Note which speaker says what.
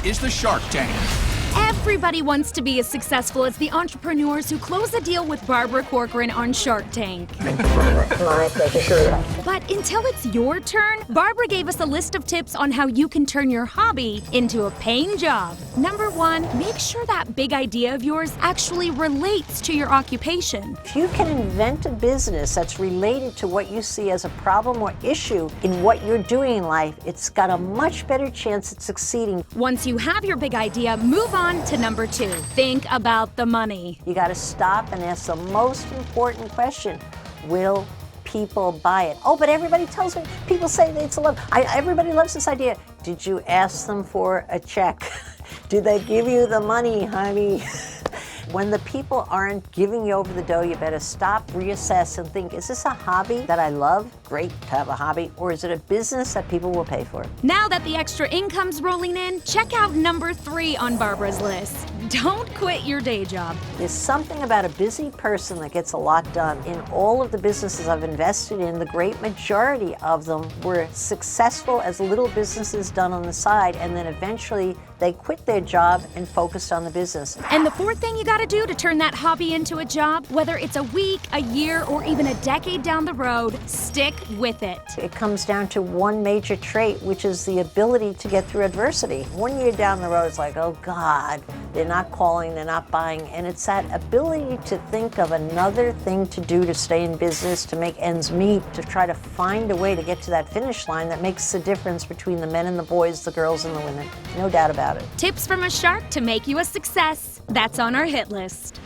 Speaker 1: is the Shark Tank.
Speaker 2: Everybody wants to be as successful as the entrepreneurs who close a deal with Barbara Corcoran on Shark Tank.
Speaker 3: Thank you, Barbara. My pleasure.
Speaker 2: But until it's your turn, Barbara gave us a list of tips on how you can turn your hobby into a paying job. Number 1, make sure that big idea of yours actually relates to your occupation.
Speaker 3: If you can invent a business that's related to what you see as a problem or issue in what you're doing in life, it's got a much better chance at succeeding.
Speaker 2: Once you have your big idea, move on to number 2. Think about the money.
Speaker 3: You got to stop and ask the most important question. Will people buy it? Oh, but everybody tells me, people say that it's a love. Everybody loves this idea. Did you ask them for a check? Did they give you the money, honey? When the people aren't giving you over the dough, you better stop, reassess, and think, is this a hobby that I love? Great to have a hobby. Or is it a business that people will pay for?
Speaker 2: Now that the extra income's rolling in, check out number 3 on Barbara's list. Don't quit your day job.
Speaker 3: There's something about a busy person that gets a lot done. In all of the businesses I've invested in, the great majority of them were successful as little businesses done on the side, and then eventually they quit their job and focused on the business.
Speaker 2: And the 4th thing you gotta do to turn that hobby into a job, whether it's a week, a year, or even a decade down the road, stick with it.
Speaker 3: It comes down to one major trait, which is the ability to get through adversity. 1 year down the road, it's like, oh God, they're not calling, they're not buying, and it's that ability to think of another thing to do to stay in business, to make ends meet, to try to find a way to get to that finish line that makes the difference between the men and the boys, the girls and the women. No doubt about it.
Speaker 2: Tips from a shark to make you a success. That's on our hit list.